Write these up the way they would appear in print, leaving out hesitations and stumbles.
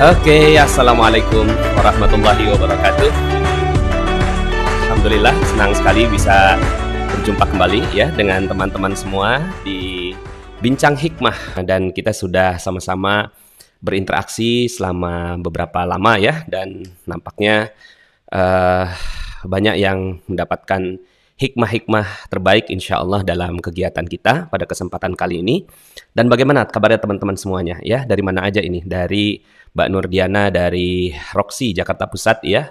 Oke, assalamualaikum warahmatullahi wabarakatuh. Alhamdulillah, senang sekali bisa berjumpa kembali ya dengan teman-teman semua di Bincang Hikmah, dan kita sudah sama-sama berinteraksi selama beberapa lama ya, dan nampaknya eh, banyak yang mendapatkan hikmah-hikmah terbaik insya Allah dalam kegiatan kita pada kesempatan kali ini. Dan bagaimana kabarnya teman-teman semuanya ya? Dari mana aja ini? Dari Mbak Nurdiana dari Roxy Jakarta Pusat ya.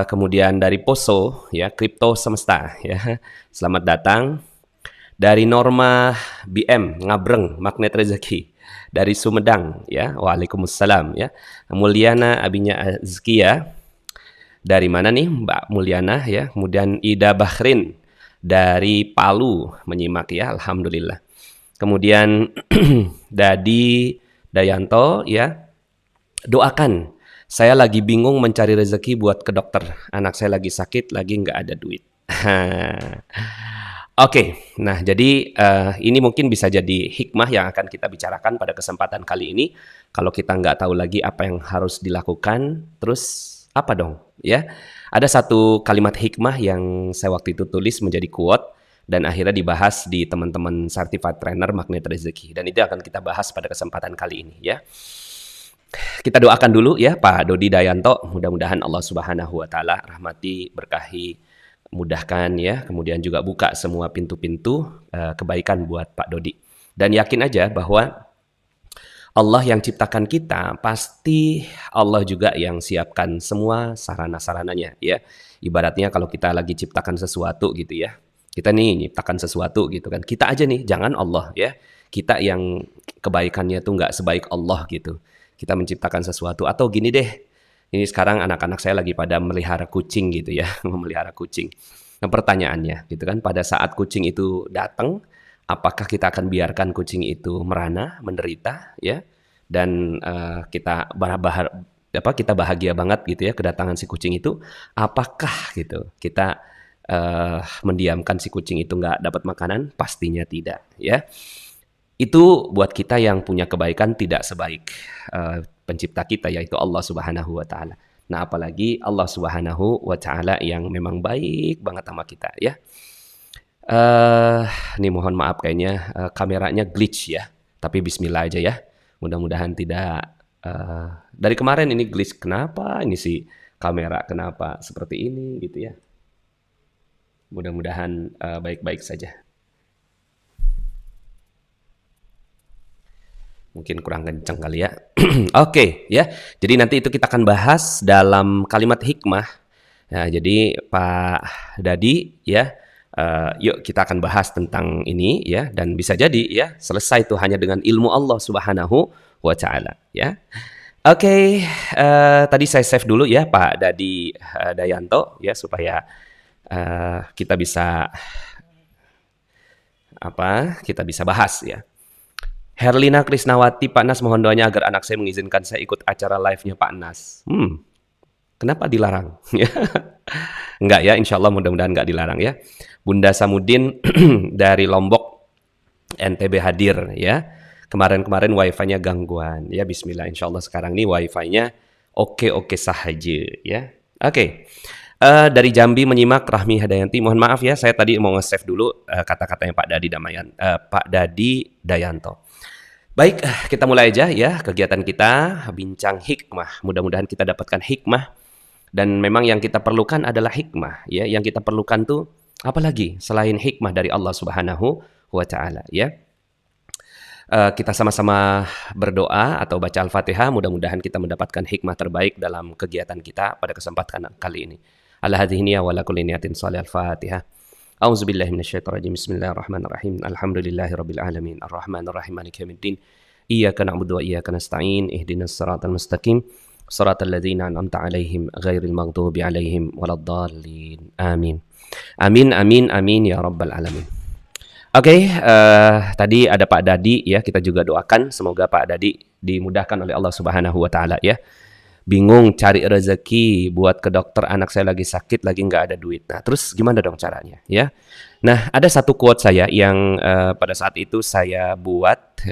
Kemudian dari Poso ya, Kripto Semesta ya. Selamat datang. Dari Norma BM Ngabreng Magnet Rezeki. Dari Sumedang ya. Waalaikumsalam ya. Mulyana Abinya Azkia. Dari mana nih Mbak Mulyana ya. Kemudian Ida Bahrin dari Palu menyimak ya, alhamdulillah. Kemudian Dadi Dayanto ya, doakan. Saya lagi bingung mencari rezeki buat ke dokter. Anak saya lagi sakit, lagi nggak ada duit. Oke, nah jadi ini mungkin bisa jadi hikmah yang akan kita bicarakan pada kesempatan kali ini. Kalau kita nggak tahu lagi apa yang harus dilakukan, terus apa dong? Ya, ada satu kalimat hikmah yang saya waktu itu tulis menjadi quote dan akhirnya dibahas di teman-teman Certified Trainer Magnet Rezeki. Dan itu akan kita bahas pada kesempatan kali ini ya. Kita doakan dulu ya Pak Dodi Dayanto, mudah-mudahan Allah Subhanahu wa taala rahmati, berkahi, mudahkan ya, kemudian juga buka semua pintu-pintu kebaikan buat Pak Dodi. Dan yakin aja bahwa Allah yang ciptakan kita, pasti Allah juga yang siapkan semua sarana-sarananya ya. Ibaratnya kalau kita lagi ciptakan sesuatu gitu ya. Kita nih ciptakan sesuatu gitu kan. Kita aja nih, jangan Allah ya. Kita yang kebaikannya tuh nggak sebaik Allah gitu. Kita menciptakan sesuatu. Atau gini deh, ini sekarang anak-anak saya lagi pada melihara kucing gitu ya. Memelihara kucing. Nah pertanyaannya gitu kan, pada saat kucing itu datang, apakah kita akan biarkan kucing itu merana, menderita ya, dan kita kita bahagia banget gitu ya kedatangan si kucing itu? Apakah gitu kita mendiamkan si kucing itu nggak dapat makanan? Pastinya tidak ya. Itu buat kita yang punya kebaikan tidak sebaik pencipta kita, yaitu Allah Subhanahu wa taala. Nah, apalagi Allah Subhanahu wa taala yang memang baik banget sama kita ya. Nih mohon maaf kayaknya kameranya glitch ya. Tapi bismillah aja ya. Mudah-mudahan tidak dari kemarin ini glitch. Kenapa ini sih kamera kenapa seperti ini gitu ya. Mudah-mudahan baik-baik saja. Mungkin kurang kencang kali ya. Oke ya. Jadi nanti itu kita akan bahas dalam kalimat hikmah. Nah, jadi Pak Dadi ya, yuk kita akan bahas tentang ini ya, dan bisa jadi ya selesai itu hanya dengan ilmu Allah Subhanahu wa taala ya. Oke, tadi saya save dulu ya Pak Dadi Dayanto ya supaya kita bisa kita bisa bahas ya. Herlina Krisnawati, Pak Nas mohon doanya agar anak saya mengizinkan saya ikut acara live-nya Pak Nas. Kenapa dilarang? Enggak ya, insya Allah mudah-mudahan enggak dilarang ya. Bunda Samudin dari Lombok, NTB hadir ya. Kemarin-kemarin wifi-nya gangguan ya, bismillah, insya Allah sekarang nih wifi-nya oke-oke sahaja ya. Oke. Dari Jambi menyimak Rahmi Hadayanti, mohon maaf ya, saya tadi mau nge-save dulu kata-katanya Pak Dadi Dayanto. Baik, kita mulai aja ya kegiatan kita, bincang hikmah. Mudah-mudahan kita dapatkan hikmah. Dan memang yang kita perlukan adalah hikmah ya. Yang kita perlukan tuh apa lagi selain hikmah dari Allah Subhanahu wa taala ya. Kita sama-sama berdoa atau baca Al-Fatihah, mudah-mudahan kita mendapatkan hikmah terbaik dalam kegiatan kita pada kesempatan kali ini. Ala hadhihi niyya wa la kulli niyatin shalih Al-Fatihah. A'udzubillahi minasyaitonirrajim. Bismillahirrahmanirrahim. Alhamdulillahirabbil alamin. Arrahmanirrahim. Maliki yaumiddin. Iyyaka na'budu wa iyyaka nasta'in. Ihdinas siratal mustaqim. Shiratal ladzina an'amta 'alaihim ghairil maghdubi 'alaihim waladdallin. Amin. Amin amin amin ya rabbal alamin. Oke, tadi ada Pak Dadi ya, kita juga doakan semoga Pak Dadi dimudahkan oleh Allah Subhanahu wa taala ya. Bingung cari rezeki buat ke dokter, anak saya lagi sakit, lagi nggak ada duit. Nah, terus gimana dong caranya ya? Nah, ada satu quote saya yang pada saat itu saya buat,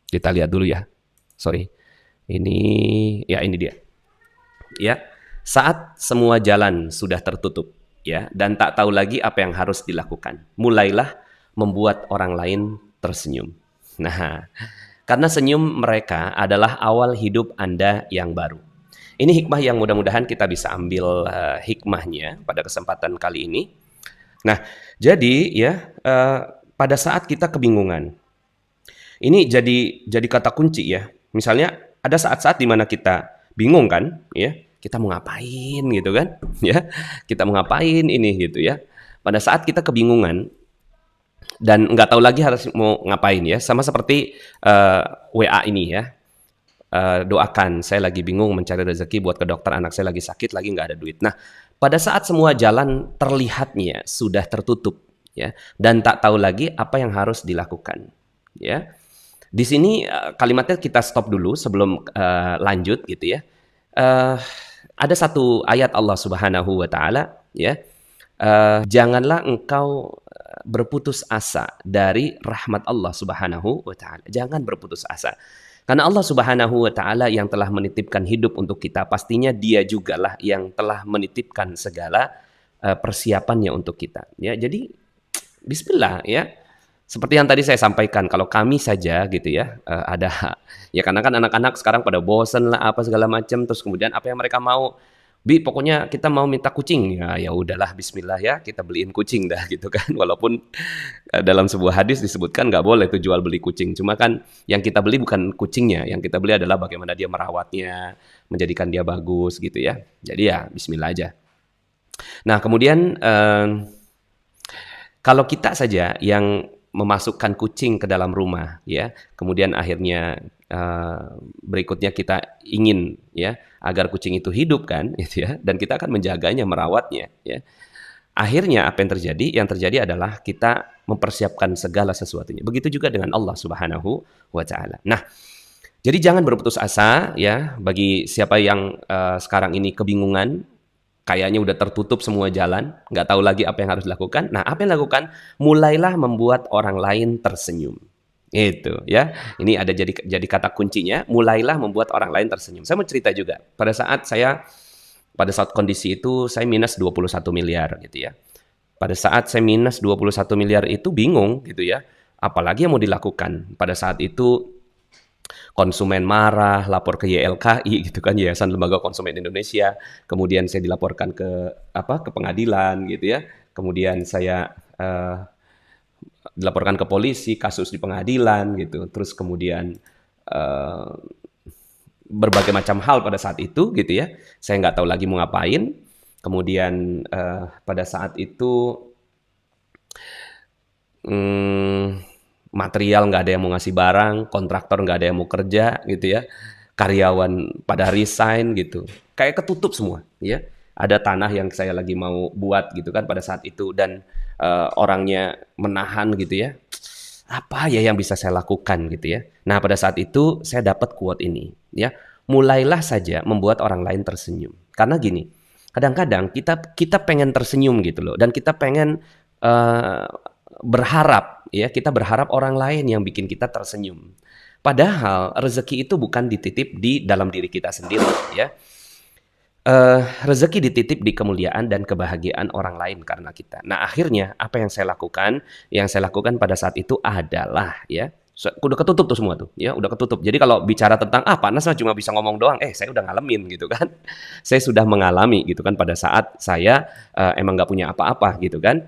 kita lihat dulu ya. Sorry. Ini, ya ini dia. Ya, saat semua jalan sudah tertutup, ya, dan tak tahu lagi apa yang harus dilakukan, mulailah membuat orang lain tersenyum. Nah, karena senyum mereka adalah awal hidup Anda yang baru. Ini hikmah yang mudah-mudahan kita bisa ambil hikmahnya pada kesempatan kali ini. Nah, jadi ya pada saat kita kebingungan, ini jadi kata kunci ya. Misalnya ada saat-saat di mana kita bingung kan, ya, kita mau ngapain gitu kan, ya, kita mau ngapain ini gitu ya. Pada saat kita kebingungan dan nggak tahu lagi harus mau ngapain ya, sama seperti WA ini ya. Doakan, saya lagi bingung mencari rezeki buat ke dokter, anak saya lagi sakit, lagi nggak ada duit. Nah, pada saat semua jalan terlihatnya sudah tertutup, ya, dan tak tahu lagi apa yang harus dilakukan, ya. Di sini kalimatnya kita stop dulu sebelum lanjut, gitu ya. Ada satu ayat Allah Subhanahu Wa Taala, ya. Janganlah engkau berputus asa dari rahmat Allah Subhanahu Wa Taala. Jangan berputus asa. Karena Allah Subhanahu wa taala yang telah menitipkan hidup untuk kita, pastinya Dia jugalah yang telah menitipkan segala persiapannya untuk kita. Ya, jadi bismillah ya. Seperti yang tadi saya sampaikan, kalau kami saja gitu ya, ada ya karena kan anak-anak sekarang pada bosen lah apa segala macam, terus kemudian apa yang mereka mau, Bi, pokoknya kita mau minta kucing. Ya, ya udahlah bismillah ya, kita beliin kucing dah gitu kan. Walaupun dalam sebuah hadis disebutkan nggak boleh tuh jual beli kucing. Cuma kan yang kita beli bukan kucingnya, yang kita beli adalah bagaimana dia merawatnya, menjadikan dia bagus gitu ya. Jadi ya bismillah aja. Nah, kemudian kalau kita saja yang memasukkan kucing ke dalam rumah ya, kemudian akhirnya berikutnya kita ingin ya agar kucing itu hidup kan gitu ya, dan kita akan menjaganya, merawatnya ya. Akhirnya apa yang terjadi? Yang terjadi adalah kita mempersiapkan segala sesuatunya. Begitu juga dengan Allah Subhanahu wa taala. Nah, jadi jangan berputus asa ya bagi siapa yang sekarang ini kebingungan, kayaknya udah tertutup semua jalan, nggak tahu lagi apa yang harus dilakukan. Nah, apa yang dilakukan? Mulailah membuat orang lain tersenyum. Itu ya. Ini ada jadi kata kuncinya, mulailah membuat orang lain tersenyum. Saya mau cerita juga. Pada saat kondisi itu saya minus 21 miliar gitu ya. Pada saat saya minus 21 miliar itu bingung gitu ya. Apalagi yang mau dilakukan. Pada saat itu konsumen marah, lapor ke YLKI gitu kan, Yayasan Lembaga Konsumen Indonesia. Kemudian saya dilaporkan ke pengadilan gitu ya. Kemudian saya dilaporkan ke polisi, kasus di pengadilan gitu. Terus kemudian berbagai macam hal pada saat itu gitu ya. Saya nggak tahu lagi mau ngapain. Kemudian pada saat itu material nggak ada yang mau ngasih barang, kontraktor nggak ada yang mau kerja gitu ya. Karyawan pada resign gitu. Kayak ketutup semua ya. Ada tanah yang saya lagi mau buat gitu kan pada saat itu, dan orangnya menahan gitu ya. Apa ya yang bisa saya lakukan gitu ya. Nah, pada saat itu saya dapat quote ini ya. Mulailah saja membuat orang lain tersenyum. Karena gini, kadang-kadang kita pengen tersenyum gitu loh, dan kita pengen berharap ya, kita berharap orang lain yang bikin kita tersenyum. Padahal rezeki itu bukan dititip di dalam diri kita sendiri ya. Rezeki dititip di kemuliaan dan kebahagiaan orang lain karena kita. Nah, akhirnya apa yang saya lakukan? Yang saya lakukan pada saat itu adalah ya, udah ketutup tuh semua tuh, ya udah ketutup. Jadi kalau bicara tentang panas mah cuma bisa ngomong doang. Saya udah ngalamin gitu kan. Saya sudah mengalami gitu kan pada saat saya emang nggak punya apa-apa gitu kan.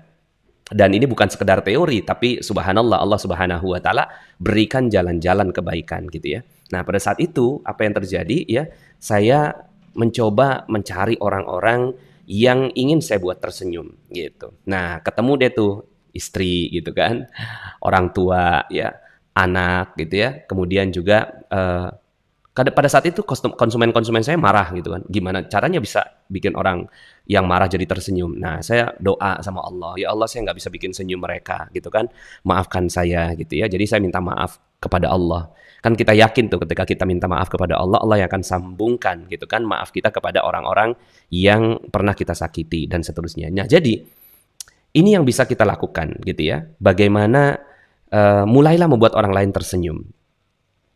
Dan ini bukan sekedar teori, tapi subhanallah, Allah Subhanahu wa taala berikan jalan-jalan kebaikan gitu ya. Nah, pada saat itu apa yang terjadi ya? Saya mencoba mencari orang-orang yang ingin saya buat tersenyum gitu. Nah, ketemu deh tuh istri gitu kan, orang tua ya, anak gitu ya. Kemudian juga pada saat itu konsumen-konsumen saya marah gitu kan. Gimana caranya bisa bikin orang yang marah jadi tersenyum? Nah, saya doa sama Allah, ya Allah, saya nggak bisa bikin senyum mereka gitu kan. Maafkan saya gitu ya. Jadi saya minta maaf kepada Allah. Kan kita yakin tuh ketika kita minta maaf kepada Allah, Allah yang akan sambungkan gitu kan maaf kita kepada orang-orang yang pernah kita sakiti dan seterusnya. Nah, jadi ini yang bisa kita lakukan gitu ya. Bagaimana mulailah membuat orang lain tersenyum.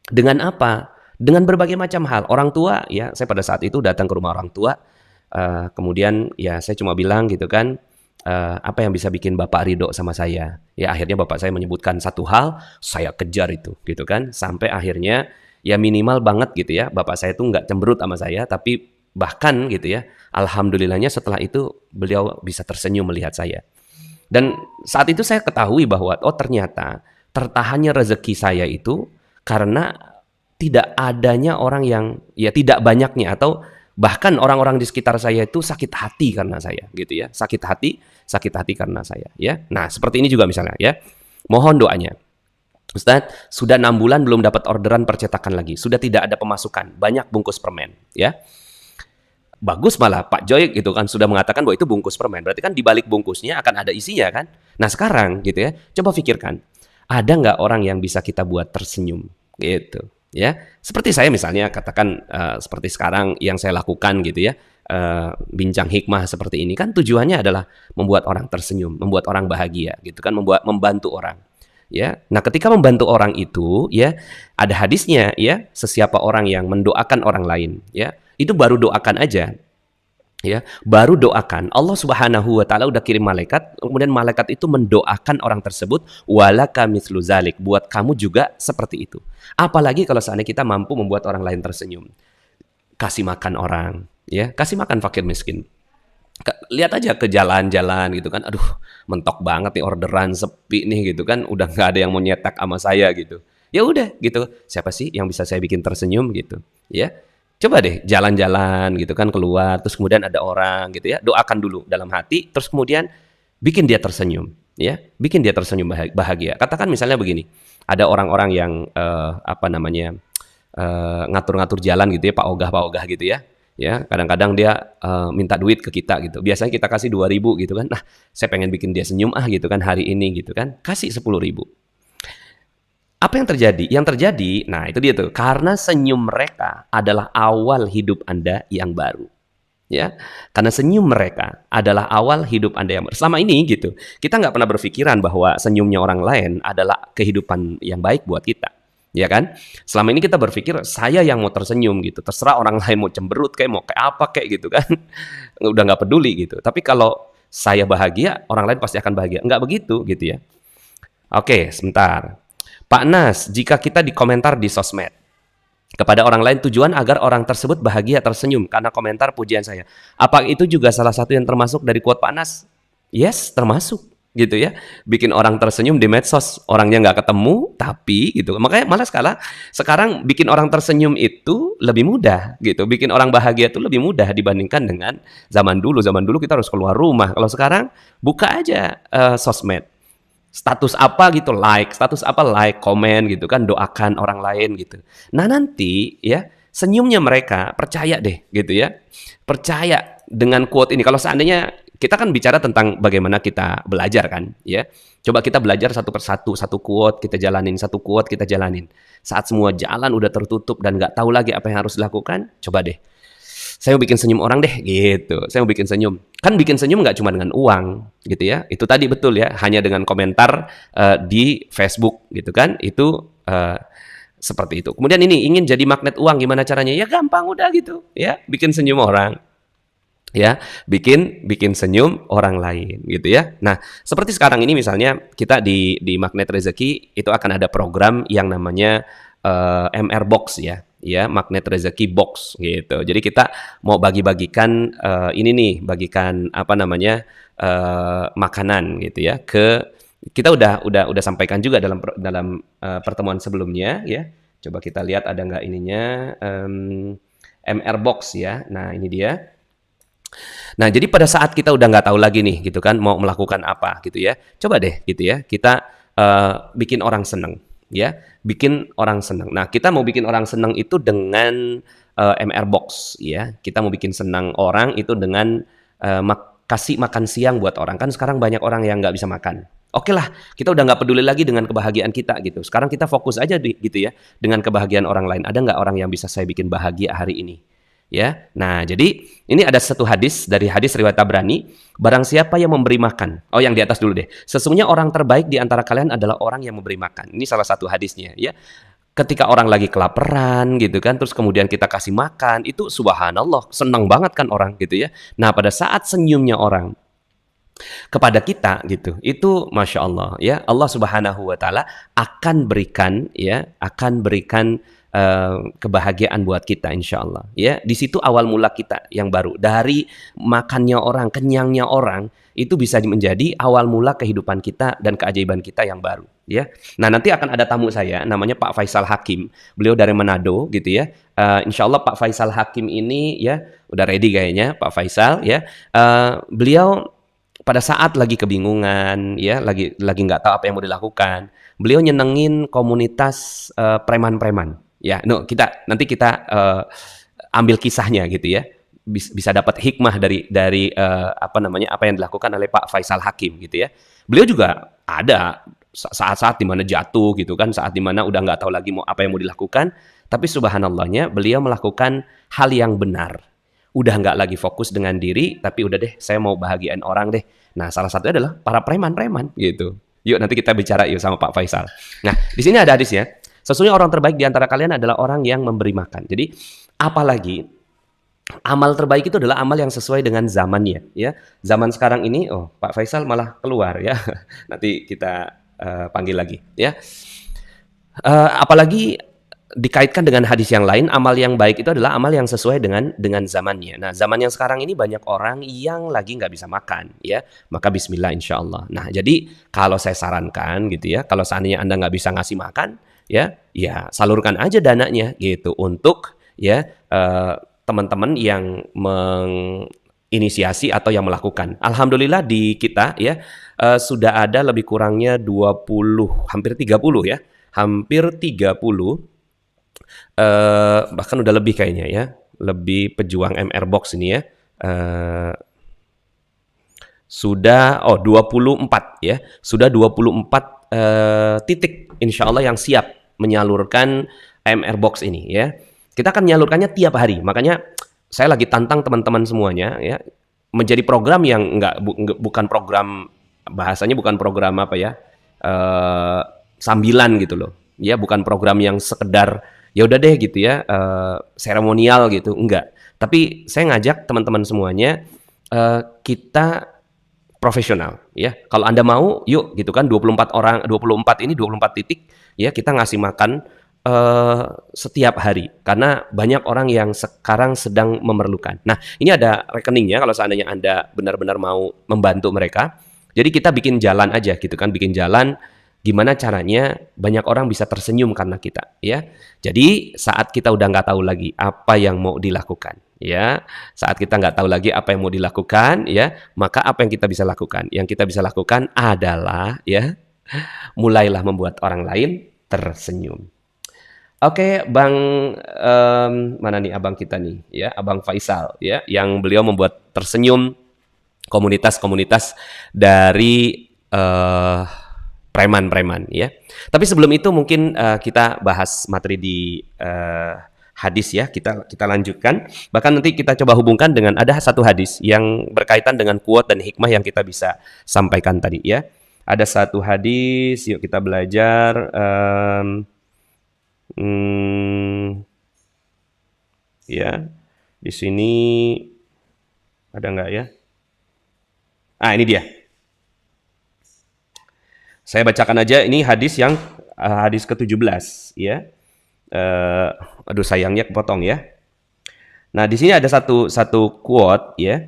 Dengan apa? dengan berbagai macam hal. Orang tua, ya, saya pada saat itu datang ke rumah orang tua, kemudian ya saya cuma bilang gitu kan, apa yang bisa bikin Bapak ridho sama saya? Ya akhirnya Bapak saya menyebutkan satu hal, saya kejar itu, gitu kan, sampai akhirnya ya minimal banget gitu ya, Bapak saya tuh nggak cemberut sama saya, tapi bahkan gitu ya, alhamdulillahnya setelah itu beliau bisa tersenyum melihat saya. Dan saat itu saya ketahui bahwa oh ternyata tertahannya rezeki saya itu karena tidak adanya orang yang ya tidak banyaknya atau bahkan orang-orang di sekitar saya itu sakit hati karena saya gitu ya. Sakit hati karena saya ya. Nah, seperti ini juga misalnya ya. Mohon doanya. Ustadz, sudah 6 bulan belum dapat orderan percetakan lagi. Sudah tidak ada pemasukan. Banyak bungkus permen ya. Bagus malah Pak Joy gitu kan sudah mengatakan bahwa itu bungkus permen. Berarti kan di balik bungkusnya akan ada isinya kan. Nah sekarang gitu ya, coba pikirkan. Ada nggak orang yang bisa kita buat tersenyum gitu ya. Seperti saya misalnya katakan seperti sekarang yang saya lakukan gitu ya. Bincang hikmah seperti ini kan tujuannya adalah membuat orang tersenyum, membuat orang bahagia gitu kan, membantu orang. Ya, nah ketika membantu orang itu ya ada hadisnya ya, sesiapa orang yang mendoakan orang lain ya, itu baru doakan aja ya, baru doakan Allah Subhanahu wa taala udah kirim malaikat, kemudian malaikat itu mendoakan orang tersebut walaka mithlu zalik, buat kamu juga seperti itu. Apalagi kalau seandainya kita mampu membuat orang lain tersenyum. Kasih makan orang ya, kasih makan fakir miskin. Lihat aja ke jalan-jalan gitu kan, aduh mentok banget nih orderan sepi nih gitu kan, udah nggak ada yang mau nyetak sama saya gitu. Ya udah gitu, siapa sih yang bisa saya bikin tersenyum gitu ya. Coba deh jalan-jalan gitu kan keluar, terus kemudian ada orang gitu ya, doakan dulu dalam hati, terus kemudian bikin dia tersenyum ya, bikin dia tersenyum bahagia. Katakan misalnya begini, ada orang-orang yang apa namanya ngatur-ngatur jalan gitu ya, Pak Ogah gitu ya. Ya, kadang-kadang dia minta duit ke kita gitu. Biasanya kita kasih 2.000 gitu kan. Nah, saya pengen bikin dia senyum gitu kan hari ini gitu kan. Kasih 10.000. Apa yang terjadi? Yang terjadi, nah itu dia tuh. Karena senyum mereka adalah awal hidup Anda yang baru. Ya, karena senyum mereka adalah awal hidup Anda yang baru. Selama ini gitu, kita nggak pernah berpikiran bahwa senyumnya orang lain adalah kehidupan yang baik buat kita. Ya kan? Selama ini kita berpikir saya yang mau tersenyum gitu. Terserah orang lain mau cemberut kayak mau kayak apa kayak gitu kan. Udah nggak peduli gitu. Tapi kalau saya bahagia, orang lain pasti akan bahagia. Nggak begitu gitu ya. Oke, sebentar. Pak Nas, jika kita dikomentar di sosmed kepada orang lain tujuan agar orang tersebut bahagia tersenyum karena komentar pujian saya. Apa itu juga salah satu yang termasuk dari quote Pak Nas? Yes, termasuk. Gitu ya, bikin orang tersenyum di medsos, orangnya nggak ketemu tapi gitu, makanya malah sekarang bikin orang tersenyum itu lebih mudah gitu, bikin orang bahagia itu lebih mudah dibandingkan dengan zaman dulu kita harus keluar rumah. Kalau sekarang buka aja sosmed, status apa gitu like, komen gitu kan, doakan orang lain gitu. Nah nanti ya senyumnya mereka, percaya deh gitu ya, percaya dengan quote ini. Kalau seandainya kita kan bicara tentang bagaimana kita belajar kan, ya. Coba kita belajar satu persatu, satu quote kita jalanin, satu quote kita jalanin. Saat semua jalan udah tertutup dan nggak tahu lagi apa yang harus dilakukan, coba deh. Saya mau bikin senyum orang deh, gitu. Saya mau bikin senyum. Kan bikin senyum nggak cuma dengan uang, gitu ya. Itu tadi betul ya, hanya dengan komentar di Facebook, gitu kan. Itu seperti itu. Kemudian ini, ingin jadi magnet uang, gimana caranya? Ya gampang udah gitu, ya. Bikin senyum orang. Ya, bikin senyum orang lain gitu ya. Nah, seperti sekarang ini misalnya kita di Magnet Rezeki itu akan ada program yang namanya MR Box ya, Magnet Rezeki Box gitu. Jadi kita mau bagi-bagikan ini nih, bagikan apa namanya makanan gitu ya. Kita udah sampaikan juga dalam pertemuan sebelumnya ya. Coba kita lihat ada nggak ininya MR Box ya. Nah, ini dia. Nah, jadi pada saat kita udah nggak tahu lagi nih, gitu kan, mau melakukan apa, gitu ya. Coba deh, gitu ya, kita bikin orang seneng, ya, bikin orang seneng. Nah, kita mau bikin orang seneng itu dengan MR Box, ya. Kita mau bikin senang orang itu dengan kasih makan siang buat orang. Kan sekarang banyak orang yang nggak bisa makan. Oke lah, kita udah nggak peduli lagi dengan kebahagiaan kita, gitu. Sekarang kita fokus aja, gitu ya, dengan kebahagiaan orang lain. Ada nggak orang yang bisa saya bikin bahagia hari ini? Ya, nah jadi ini ada satu hadis dari hadis riwayat Tabrani, barang siapa yang memberi makan, yang di atas dulu deh, sesungguhnya orang terbaik di antara kalian adalah orang yang memberi makan. Ini salah satu hadisnya ya. Ketika orang lagi kelaparan gitu kan, terus kemudian kita kasih makan, itu subhanallah, senang banget kan orang gitu ya. Nah, pada saat senyumnya orang kepada kita gitu, itu masya Allah ya, Allah Subhanahu Wa Taala akan berikan ya, akan berikan kebahagiaan buat kita insya Allah ya. Di situ awal mula kita yang baru, dari makannya orang, kenyangnya orang, itu bisa menjadi awal mula kehidupan kita dan keajaiban kita yang baru ya. Nah, nanti akan ada tamu saya namanya Pak Faisal Hakim, beliau dari Manado gitu ya. Insya Allah Pak Faisal Hakim ini ya udah ready kayaknya Pak Faisal ya. Beliau pada saat lagi kebingungan ya, lagi nggak tahu apa yang mau dilakukan, beliau nyenengin komunitas preman-preman ya. No, nanti kita ambil kisahnya gitu ya, bisa dapat hikmah dari apa yang dilakukan oleh Pak Faisal Hakim gitu ya. Beliau juga ada saat-saat dimana jatuh gitu kan, saat dimana udah nggak tahu lagi apa yang mau dilakukan, tapi subhanallahnya beliau melakukan hal yang benar. Udah nggak lagi fokus dengan diri, tapi udah deh, saya mau bahagiain orang deh. Nah, salah satunya adalah para preman-preman gitu. Yuk nanti kita bicara yuk sama Pak Faisal. Nah, di sini ada hadisnya. Sesungguhnya orang terbaik di antara kalian adalah orang yang memberi makan. Jadi, apalagi amal terbaik itu adalah amal yang sesuai dengan zamannya ya. Zaman sekarang ini, Pak Faisal malah keluar ya. Nanti kita panggil lagi ya. Apalagi dikaitkan dengan hadis yang lain, amal yang baik itu adalah amal yang sesuai dengan zamannya. Nah, zaman yang sekarang ini banyak orang yang lagi nggak bisa makan, ya. Maka bismillah insya Allah. Nah, jadi kalau saya sarankan gitu ya, kalau seandainya Anda nggak bisa ngasih makan, ya salurkan aja dananya gitu untuk ya teman-teman yang menginisiasi atau yang melakukan. Alhamdulillah di kita ya sudah ada lebih kurangnya 20, hampir 30 ya. Hampir 30 bahkan udah lebih kayaknya ya, lebih pejuang MR Box ini ya, sudah 24 ya, sudah 24 titik insya Allah yang siap menyalurkan MR Box ini ya. Kita akan menyalurkannya tiap hari, makanya saya lagi tantang teman-teman semuanya ya, menjadi program yang bukan program, bahasanya bukan program apa ya, sambilan gitu loh ya, bukan program yang sekedar ya udah deh gitu ya, seremonial gitu, enggak. Tapi saya ngajak teman-teman semuanya, kita profesional ya. Kalau Anda mau, yuk gitu kan, 24 orang, 24 ini 24 titik ya, kita ngasih makan setiap hari karena banyak orang yang sekarang sedang memerlukan. Nah, ini ada rekeningnya kalau seandainya Anda benar-benar mau membantu mereka. Jadi kita bikin jalan aja gitu kan, bikin jalan. Gimana caranya banyak orang bisa tersenyum karena kita ya. Jadi saat kita udah nggak tahu lagi apa yang mau dilakukan ya, saat kita nggak tahu lagi apa yang mau dilakukan ya, maka apa yang kita bisa lakukan? Yang kita bisa lakukan adalah ya, mulailah membuat orang lain tersenyum. Oke, Bang, mana nih abang kita nih ya, Abang Faisal ya, yang beliau membuat tersenyum komunitas-komunitas dari preman-preman ya. Tapi sebelum itu mungkin kita bahas materi di hadis ya, kita lanjutkan. Bahkan nanti kita coba hubungkan dengan ada satu hadis yang berkaitan dengan quote dan hikmah yang kita bisa sampaikan tadi ya. Ada satu hadis, yuk kita belajar. Ya, di sini ada nggak ya? Ini dia. Saya bacakan aja, ini hadis yang hadis ke-17 ya. Aduh sayangnya kepotong ya. Nah, di sini ada satu quote ya.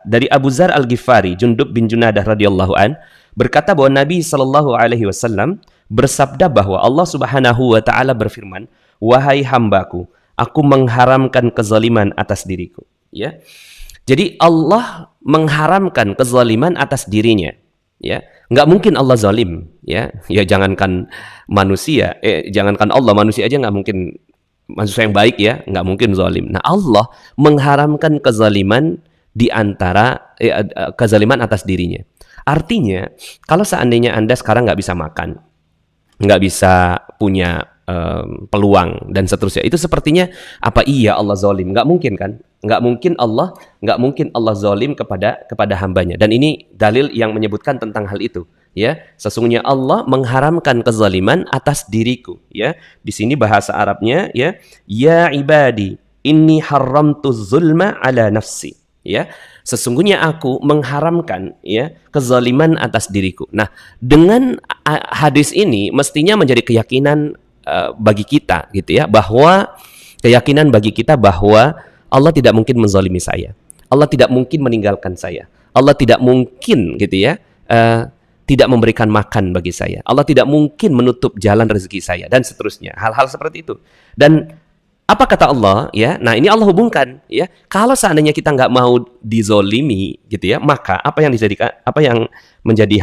Dari Abu Dzar Al-Ghifari, Jundub bin Junadah radhiyallahu an, berkata bahwa Nabi sallallahu alaihi wasallam bersabda bahwa Allah Subhanahu wa taala berfirman, "Wahai hambaku, aku mengharamkan kezaliman atas diriku." Ya. Jadi Allah mengharamkan kezaliman atas dirinya. Ya, nggak mungkin Allah zalim ya, jangankan manusia, jangankan Allah, manusia aja nggak mungkin, manusia yang baik ya nggak mungkin zalim. Nah, Allah mengharamkan kezaliman di antara kezaliman atas dirinya. Artinya kalau seandainya Anda sekarang nggak bisa makan, nggak bisa punya peluang dan seterusnya, itu sepertinya apa iya Allah zalim? Nggak mungkin kan? Nggak mungkin Allah zalim kepada hambanya. Dan ini dalil yang menyebutkan tentang hal itu. Ya, sesungguhnya Allah mengharamkan kezaliman atas diriku. Ya, di sini bahasa Arabnya ya ibadi, inni haramtu zulma ala nafsi. Ya, sesungguhnya aku mengharamkan kezaliman atas diriku. Nah, dengan hadis ini mestinya menjadi keyakinan bagi kita gitu ya, bahwa keyakinan bagi kita bahwa Allah tidak mungkin menzalimi saya. Allah tidak mungkin meninggalkan saya. Allah tidak mungkin gitu ya, tidak memberikan makan bagi saya. Allah tidak mungkin menutup jalan rezeki saya dan seterusnya. Hal-hal seperti itu. Dan apa kata Allah ya? Nah, ini Allah hubungkan ya. Kalau seandainya kita nggak mau dizolimi gitu ya, maka apa yang menjadi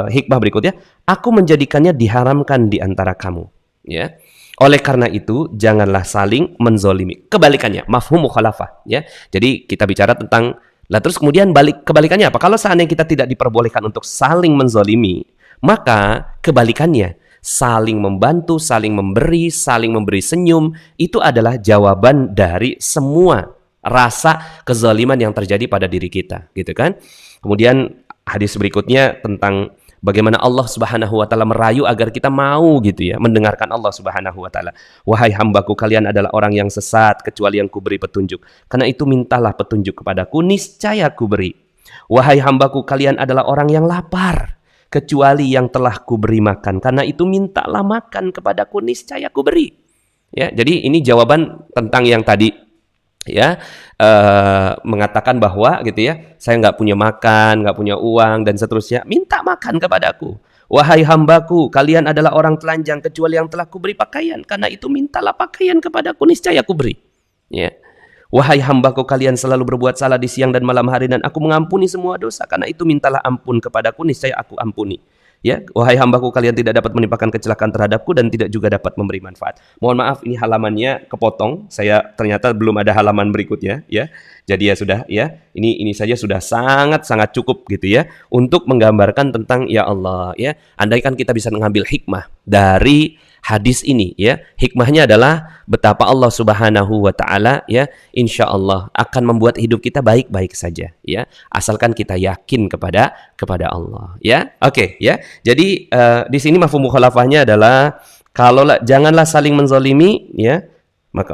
hikmah berikutnya? Aku menjadikannya diharamkan di antara kamu. Ya. Oleh karena itu, janganlah saling menzolimi. Kebalikannya, mafhum mukhalafah. Ya. Jadi kita bicara tentang, lah terus kemudian kebalikannya apa? Kalau seandainya kita tidak diperbolehkan untuk saling menzolimi, maka kebalikannya, saling membantu, saling memberi senyum, itu adalah jawaban dari semua rasa kezaliman yang terjadi pada diri kita, gitu kan? Kemudian hadis berikutnya tentang bagaimana Allah Subhanahu wa taala merayu agar kita mau gitu ya, mendengarkan Allah Subhanahu wa taala. Wahai hambaku, kalian adalah orang yang sesat kecuali yang kuberi petunjuk. Karena itu mintalah petunjuk kepadaku, niscaya kuberi. Wahai hambaku, kalian adalah orang yang lapar kecuali yang telah kuberi makan. Karena itu mintalah makan kepadaku, niscaya kuberi. Ya, jadi ini jawaban tentang yang tadi ya, mengatakan bahwa gitu ya, saya nggak punya makan, nggak punya uang dan seterusnya, minta makan kepadaku. Wahai hambaku, kalian adalah orang telanjang kecuali yang telah kuberi pakaian. Karena itu mintalah pakaian kepadaku, niscaya kuberi. Ya. Wahai hambaku, kalian selalu berbuat salah di siang dan malam hari dan aku mengampuni semua dosa. Karena itu mintalah ampun kepadaku, niscaya aku ampuni. Ya, wahai hambaku, kalian tidak dapat menimpakan kecelakaan terhadapku dan tidak juga dapat memberi manfaat. Mohon maaf, ini halamannya kepotong. Saya ternyata belum ada halaman berikutnya, ya. Jadi ya sudah, ya. Ini saja sudah sangat cukup gitu ya untuk menggambarkan tentang ya Allah, ya. Andaikan kita bisa mengambil hikmah dari hadis ini, ya. Hikmahnya adalah betapa Allah Subhanahu wa taala ya, insya Allah akan membuat hidup kita baik-baik saja, ya. Asalkan kita yakin kepada Allah, ya. Oke, ya. Jadi di sini mafhum mukhalafahnya adalah janganlah saling menzalimi, ya.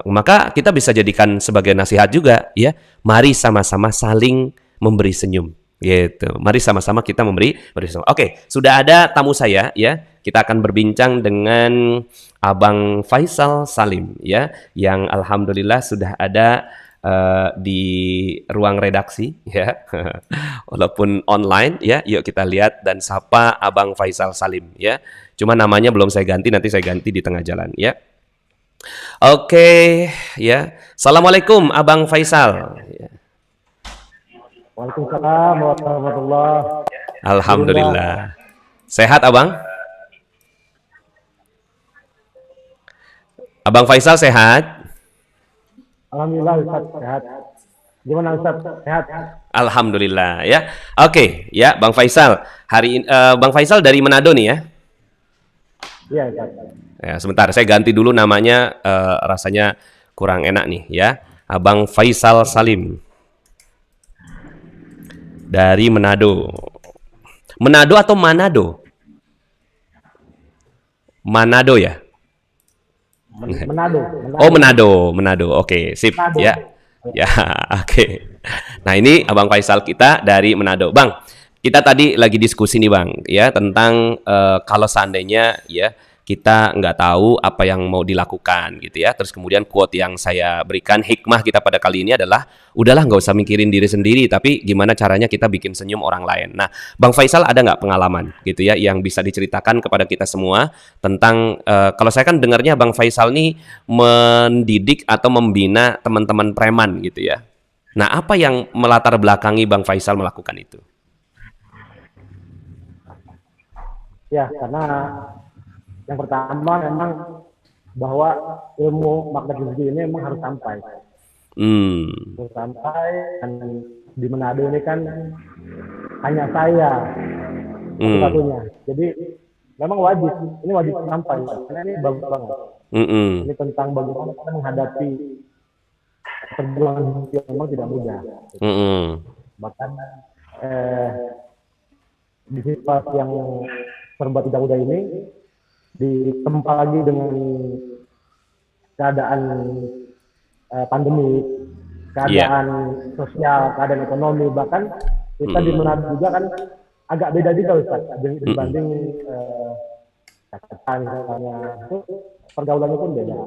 Maka kita bisa jadikan sebagai nasihat juga, ya. Mari sama-sama saling memberi senyum, gitu. Mari sama-sama kita memberi senyum. Oke, sudah ada tamu saya, ya. Kita akan berbincang dengan Abang Faisal Salim, ya, yang alhamdulillah sudah ada di ruang redaksi, ya. Walaupun online, ya. Yuk kita lihat dan sapa Abang Faisal Salim, ya. Cuma namanya belum saya ganti, nanti saya ganti di tengah jalan, ya. Oke, ya. Assalamualaikum Abang Faisal. Waalaikumsalam warahmatullahi wabarakatuh. Alhamdulillah. Sehat Abang? Abang Faisal sehat? Alhamdulillah Ustaz sehat. Gimana Ustaz? Sehat? Alhamdulillah, ya. Oke, ya Bang Faisal. Hari ini Bang Faisal dari Manado nih ya? Iya Ustaz. Ya, sebentar, saya ganti dulu namanya, rasanya kurang enak nih ya. Abang Faisal Salim dari Manado. Manado atau Manado? Manado ya? Manado. Oh, Manado. Oke, sip. Manado. Ya. Ya, oke. Nah, ini Abang Faisal kita dari Manado. Bang, kita tadi lagi diskusi nih, Bang, ya, tentang kalau seandainya ya kita nggak tahu apa yang mau dilakukan gitu ya. Terus kemudian quote yang saya berikan, hikmah kita pada kali ini adalah udahlah nggak usah mikirin diri sendiri, tapi gimana caranya kita bikin senyum orang lain. Nah, Bang Faisal ada nggak pengalaman gitu ya yang bisa diceritakan kepada kita semua tentang kalau saya kan dengarnya Bang Faisal nih mendidik atau membina teman-teman preman gitu ya. Nah, apa yang melatar belakangi Bang Faisal melakukan itu? Ya, karena yang pertama memang bahwa ilmu makna rezeki ini memang harus sampai. Harus sampai, dan di Manado ini kan hanya saya satu-satunya. Jadi memang ini wajib sampai karena ini bagus banget. Ini tentang bagaimana kita menghadapi perjuangan yang memang tidak mudah. Bahkan di situasi yang serba tidak mudah ini ditempa lagi dengan keadaan pandemi, keadaan sosial, keadaan ekonomi, bahkan kita di Manado juga kan agak beda juga Ustaz dibanding Jakarta misalnya, itu pergaulannya pun beda.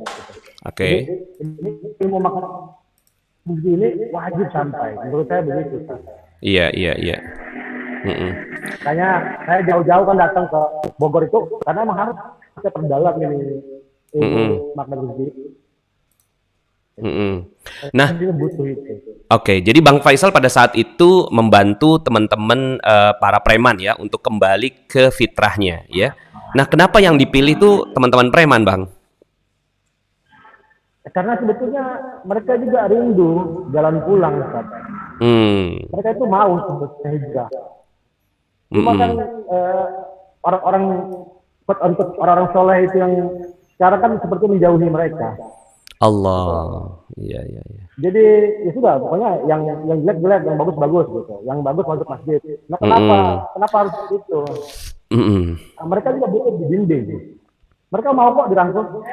Oke. Ini ilmu makan ini wajib sampai, menurut saya begitu Ustaz. Iya. Makanya saya jauh-jauh kan datang ke Bogor itu karena emang harus kita perdalam ini ilmu makna rezeki. Nah, oke. Jadi Bang Faisal pada saat itu membantu teman-teman para preman ya untuk kembali ke fitrahnya ya. Nah, kenapa yang dipilih tuh teman-teman preman, Bang? Karena sebetulnya mereka juga rindu jalan pulang, Ustaz. Mereka itu mau sebetulnya hijrah. Cuma kan orang-orang soleh itu yang sekarang kan seperti menjauhi mereka. Allah, iya. Jadi ya sudah, pokoknya yang jelek-jelek, yang bagus-bagus gitu. Yang bagus masuk masjid. Nah kenapa harus itu? Nah, mereka juga butuh dibimbing. Mereka mau kok dirangkul.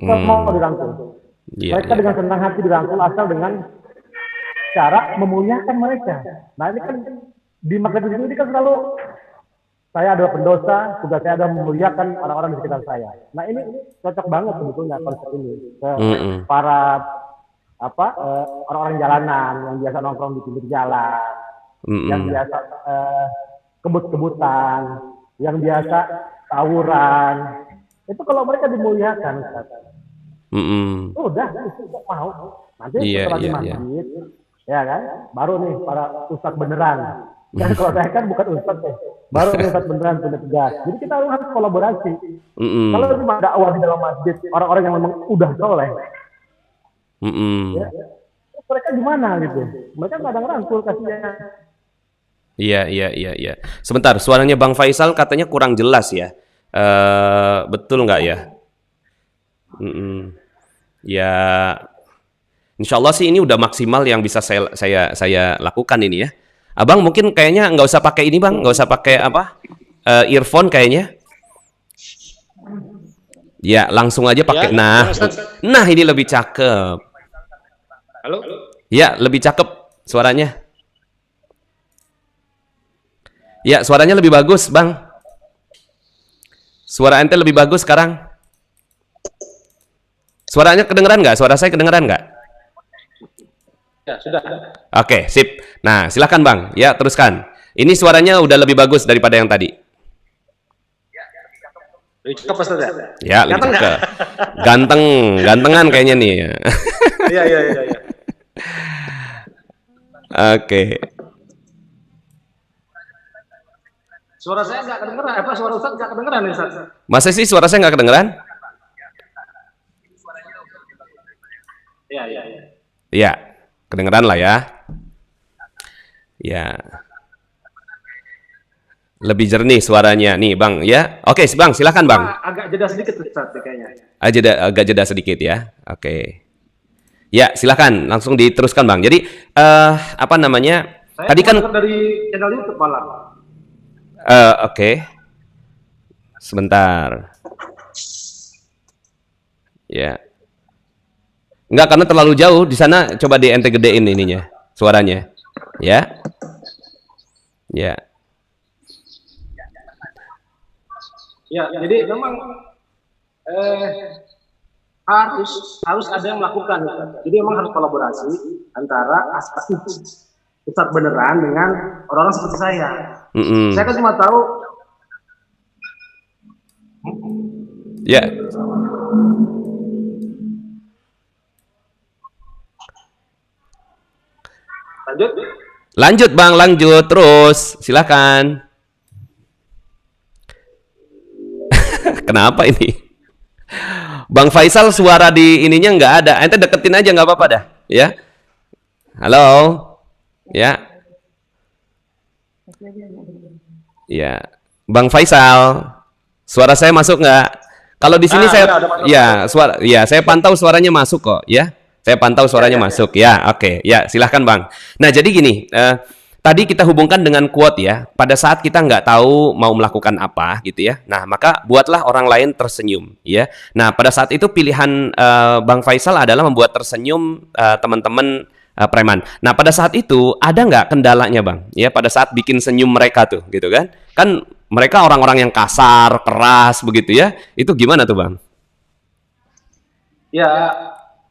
Mau dirangkul. Mereka dengan senang hati dirangkul asal dengan cara memuliakan mereka. Nah ini kan di makna ini kan selalu saya adalah pendosa, tugas saya adalah memuliakan orang-orang di sekitar saya. Nah ini cocok banget sebetulnya konsep ini ke para orang-orang jalanan yang biasa nongkrong di pinggir jalan, yang biasa kebut-kebutan, yang biasa tawuran. Itu kalau mereka dimuliakan, udah mau. Nanti setelah di masjid, ya kan, baru nih para ustadz beneran. Dan kalau saya kan bukan ustadz baru ustadz beneran sudah tegas. Jadi kita harus kolaborasi. Kalau cuma dakwah di dalam masjid, orang-orang yang memang udah soleh, ya, mereka gimana gitu? Mereka nggak ada ngerangkul kasihan. Iya. Sebentar, suaranya Bang Faisal katanya kurang jelas ya. Betul nggak ya? Ya, insya Allah sih ini udah maksimal yang bisa saya lakukan ini ya. Abang mungkin kayaknya nggak usah pakai ini Bang, nggak usah pakai earphone kayaknya. Ya, langsung aja pakai. Nah ini lebih cakep. Halo? Ya, lebih cakep suaranya. Ya, suaranya lebih bagus Bang. Suara ente lebih bagus sekarang. Suaranya kedengeran nggak? Suara saya kedengeran nggak? Ya, sudah. Oke, sip. Nah, silakan Bang. Ya, teruskan. Ini suaranya udah lebih bagus daripada yang tadi. Lebih cakep Ustaz ya? Ya, lebih cakep. Gantengan kayaknya nih. Iya. Oke. Suara saya nggak kedengeran, suara Ustaz nggak kedengeran nih Ustaz? Masa sih suara saya nggak kedengeran? Iya. Iya, kedengeran lah ya. Ya. Lebih jernih suaranya nih Bang ya. Oke, Bang, silakan Bang. Agak jeda sedikit Ustaz kayaknya. Agak jeda sedikit ya. Oke. Ya, silakan langsung diteruskan Bang. Jadi apa namanya? Saya tadi kan dari channel YouTube malah. Oke. Sebentar. Ya. Enggak, karena terlalu jauh di sana, coba di ente gedein ininya, suaranya. Ya. Ya. Ya, jadi memang harus ada yang melakukan. Jadi memang harus kolaborasi antara aspek ustadz beneran dengan orang-orang seperti saya. Saya kan cuma tahu. Ya. Lanjut Bang, lanjut terus. Silakan. Kenapa ini? Bang Faisal suara di ininya nggak ada. Ente deketin aja nggak apa-apa dah, ya. Halo. Ya. Ya. Bang Faisal, suara saya masuk nggak? Kalau di sini saya pantau suaranya masuk kok, ya. Saya pantau suaranya masuk, ya. Oke, ya, silahkan Bang. Nah, jadi gini, tadi kita hubungkan dengan quote ya. Pada saat kita nggak tahu mau melakukan apa gitu ya. Nah, maka buatlah orang lain tersenyum ya. Nah, pada saat itu pilihan Bang Faisal adalah membuat tersenyum teman-teman preman. Nah, pada saat itu ada nggak kendalanya, Bang? Ya, pada saat bikin senyum mereka tuh gitu kan. Kan mereka orang-orang yang kasar, keras begitu ya. Itu gimana tuh, Bang? Ya,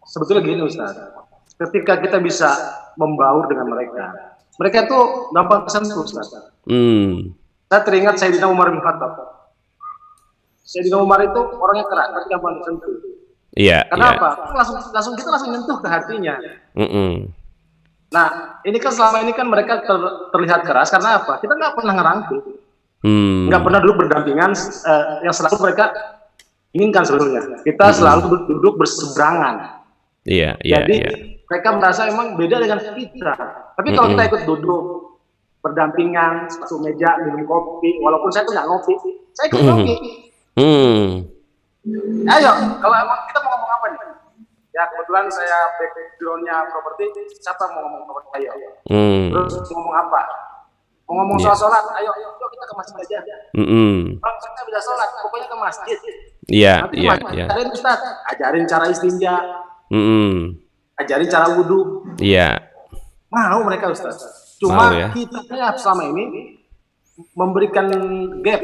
sebetulnya gini Ustaz. Ketika kita bisa membaur dengan mereka tuh gampang tersentuh, Ustaz. Saya teringat Sayyidina Umar bin Khattab. Sayyidina Umar itu orangnya keras, tapi gampang tersentuh. Iya. Kenapa? Kita langsung nyentuh ke hatinya. Nah, ini kan selama ini kan mereka terlihat keras karena apa? Kita nggak pernah ngerangkul, nggak pernah duduk berdampingan. Yang selalu mereka inginkan sebelumnya, kita selalu duduk berseberangan. Iya. Jadi mereka merasa emang beda dengan kita. Tapi kalau kita ikut duduk berdampingan satu meja minum kopi, walaupun saya tuh nggak ngopi, saya ikut ngopi. Ayo, kalau emang kita mau ngomong apa nih? Ya kebetulan saya backgroundnya properti, siapa mau ngomong properti? Ayo. Terus ngomong apa? Mau ngomong soal sholat? Ayo kita ke masjid aja. Bang, saya bisa sholat, pokoknya ke masjid. Nanti ajarin Ustaz, ajarin cara istinja, ajarin cara wudhu. Mau mereka Ustaz. Cuma kita selama ini memberikan gap,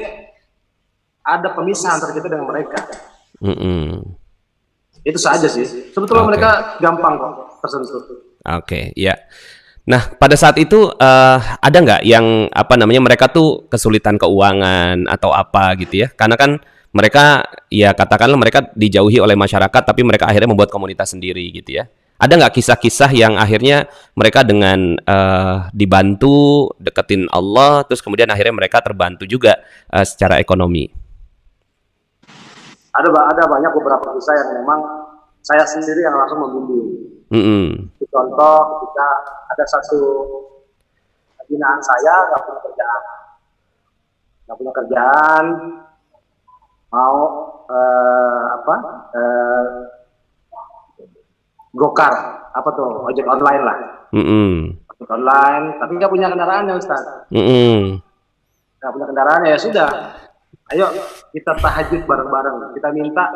ada pemisah antara kita dengan mereka. Itu saja sih. Sebetulnya mereka gampang kok tersentuh. Ya. Nah, pada saat itu ada nggak yang mereka tuh kesulitan keuangan atau apa gitu ya? Karena kan mereka ya katakanlah mereka dijauhi oleh masyarakat, tapi mereka akhirnya membuat komunitas sendiri gitu ya. Ada nggak kisah-kisah yang akhirnya mereka dengan dibantu deketin Allah, terus kemudian akhirnya mereka terbantu juga secara ekonomi? Ada banyak beberapa kisah yang memang saya sendiri yang langsung membimbing. Contoh ketika ada satu binaan saya nggak punya kerjaan, mau gokar ojek online lah. Ojek online, tapi nggak punya kendaraan ya Ustaz. Nggak punya kendaraan ya sudah. Ayo kita tahajud bareng-bareng. Kita minta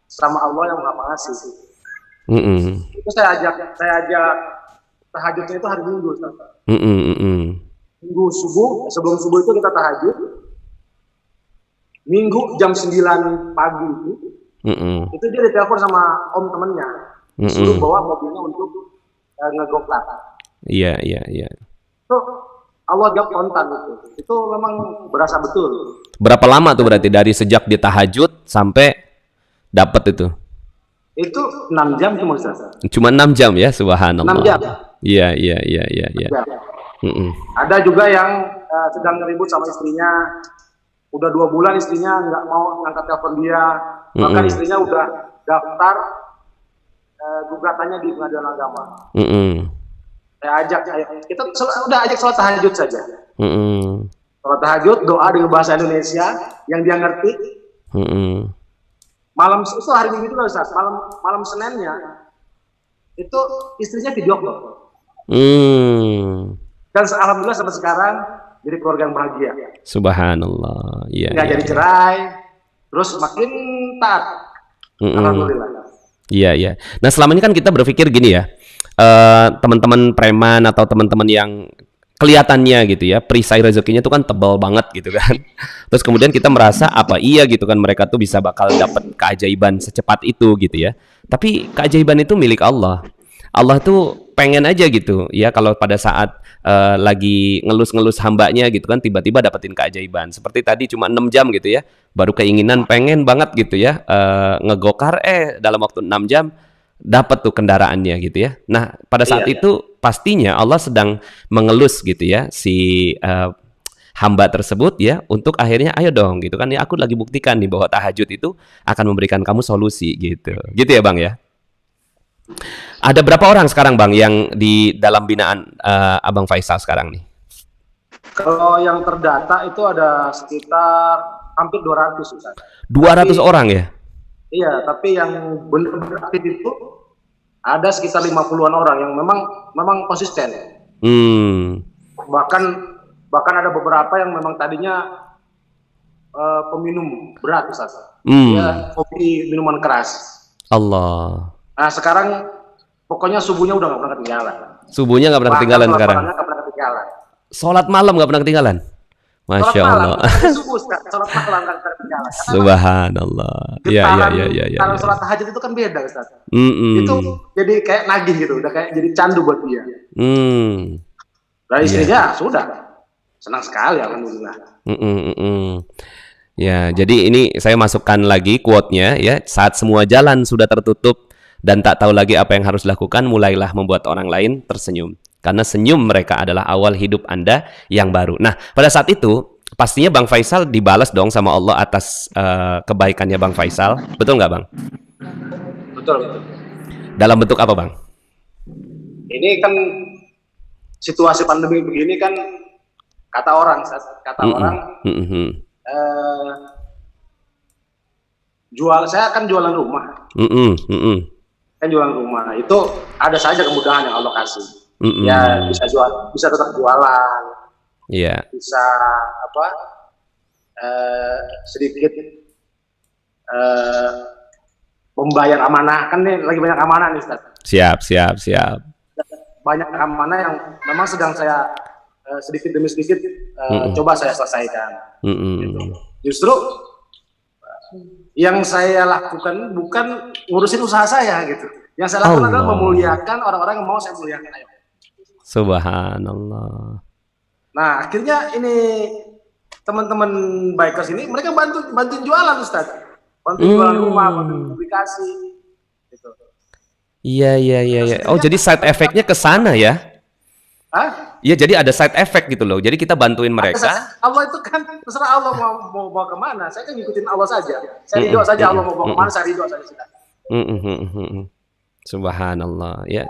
sama Allah yang Maha Pengasih. Itu saya ajak tahajudnya itu hari Minggu Ustaz. Minggu subuh, sebelum subuh itu kita tahajud. Minggu jam 9 pagi itu dia ditelepon sama om temennya, suruh bawa mobilnya untuk ngegokar. Iya. Itu Allah jawab kontan itu memang berasa betul. Berapa lama tuh berarti dari sejak dia tahajud sampai dapat itu? Itu 6 jam cuma Ustaz. Cuma 6 jam ya, subhanallah. 6 jam. Iya. Ada juga yang sedang ribut sama istrinya. Udah 2 bulan istrinya nggak mau ngangkat telepon dia, bahkan istrinya udah daftar gugatannya di pengadilan agama. Saya ajak, kita udah ajak sholat tahajud saja. Sholat tahajud, doa dengan bahasa Indonesia yang dia ngerti. Malam itu hari Minggu itu Ustaz, malam Seninnya itu istrinya video call. Dan alhamdulillah sampai sekarang jadi keluarga yang bahagia. Subhanallah. Nggak jadi cerai, terus makin taat. Alhamdulillah. Iya. Nah selama ini kan kita berpikir gini ya, teman-teman preman atau teman-teman yang kelihatannya gitu ya, perisai rezekinya tuh kan tebal banget gitu kan. Terus kemudian kita merasa apa iya gitu kan mereka tuh bisa bakal dapat keajaiban secepat itu gitu ya. Tapi keajaiban itu milik Allah. Allah tuh pengen aja gitu ya kalau pada saat lagi ngelus-ngelus hambanya gitu kan tiba-tiba dapetin keajaiban. Seperti tadi cuma 6 jam gitu ya. Baru keinginan pengen banget gitu ya ngegokar dalam waktu 6 jam dapat tuh kendaraannya gitu ya. Nah, pada saat itu pastinya Allah sedang mengelus gitu ya si hamba tersebut ya untuk akhirnya ayo dong gitu kan ya aku lagi buktikan nih bahwa tahajud itu akan memberikan kamu solusi gitu. Gitu ya, Bang ya. Ada berapa orang sekarang Bang yang di dalam binaan Abang Faisal sekarang nih? Kalau yang terdata itu ada sekitar hampir 200 Ustaz. 200 orang ya? Iya, tapi yang benar-benar aktif itu ada sekitar 50-an orang yang memang konsisten. Bahkan ada beberapa yang memang tadinya peminum berat, Ustaz. Dia hobi minuman keras. Allah. Nah sekarang pokoknya subuhnya udah nggak pernah ketinggalan. Subuhnya nggak pernah ketinggalan sekarang. Nggak pernah ketinggalan. Sholat malam nggak pernah ketinggalan. Masya Allah. Subuh, sholat malam nggak pernah ketinggalan. Subhanallah. Iya. Kalau sholat tahajud itu kan beda, Ustaz. Itu jadi kayak nagih gitu, udah kayak jadi candu buat dia. Nah istrinya sudah senang sekali, alhamdulillah. Ya, jadi ini saya masukkan lagi quote-nya ya, saat semua jalan sudah tertutup dan tak tahu lagi apa yang harus dilakukan, mulailah membuat orang lain tersenyum. Karena senyum mereka adalah awal hidup Anda yang baru. Nah, pada saat itu pastinya Bang Faisal dibalas dong sama Allah atas kebaikannya Bang Faisal. Betul nggak, Bang? Betul. Dalam bentuk apa, Bang? Ini kan situasi pandemi begini kan, kata orang saya kan jualan rumah. Kan jualan rumah itu ada saja kemudahan yang Allah kasih. Ya bisa tetap jualan. Iya. Bisa sedikit membayar amanah, kan nih lagi banyak amanah nih, Ustaz. Siap. Banyak amanah yang memang sedang saya sedikit demi sedikit coba saya selesaikan. Gitu. Justru yang saya lakukan bukan ngurusin usaha saya gitu. Yang saya lakukan adalah memuliakan orang-orang yang mau saya muliakan. Ayo. Subhanallah. Nah akhirnya ini teman-teman bikers ini mereka bantuin jualan, Ustaz. Bantuin jualan rumah, bantuin publikasi. Gitu. Iya. Oh jadi side effect-nya ke sana ya? Iya, jadi ada side effect gitu loh. Jadi kita bantuin mereka. Allah itu kan terserah Allah mau bawa kemana. Saya kan ngikutin Allah saja. Saya ridho saja Allah mau bawa kemana, saya ridho saja sudah. Subhanallah ya.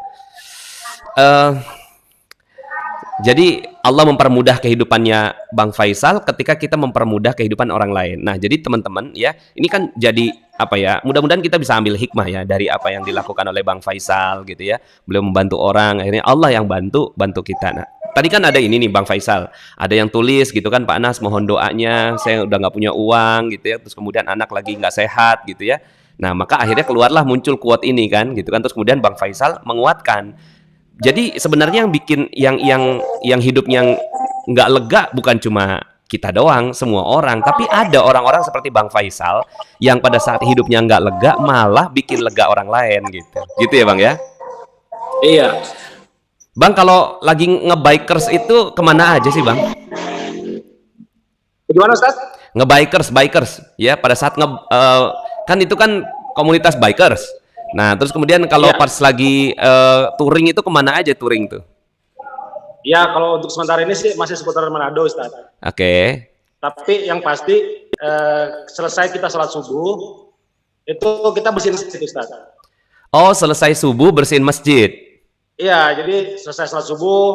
Jadi Allah mempermudah kehidupannya Bang Faisal ketika kita mempermudah kehidupan orang lain. Nah, jadi teman-teman ya, ini kan jadi apa ya? Mudah-mudahan kita bisa ambil hikmah ya dari apa yang dilakukan oleh Bang Faisal gitu ya. Beliau membantu orang, akhirnya Allah yang bantu kita. Nah, tadi kan ada ini nih Bang Faisal, ada yang tulis gitu kan, Pak Anas mohon doanya, saya udah nggak punya uang gitu ya. Terus kemudian anak lagi nggak sehat gitu ya. Nah, maka akhirnya keluarlah muncul quote ini kan, gitu kan. Terus kemudian Bang Faisal menguatkan. Jadi sebenarnya yang bikin yang hidupnya nggak lega bukan cuma kita doang, semua orang, tapi ada orang-orang seperti Bang Faisal yang pada saat hidupnya nggak lega malah bikin lega orang lain gitu ya Bang ya? Iya. Bang, kalau lagi ngebikers itu kemana aja sih Bang? Gimana Ustaz? Bikers ya, pada saat kan itu kan komunitas bikers. Nah, terus kemudian kalau pas lagi touring itu kemana aja touring tuh? Ya, kalau untuk sementara ini sih masih seputar Manado, Ustaz. Oke. Tapi yang pasti selesai kita sholat subuh, itu kita bersihin masjid, Ustaz. Oh, selesai subuh bersihin masjid? Iya, jadi selesai sholat subuh,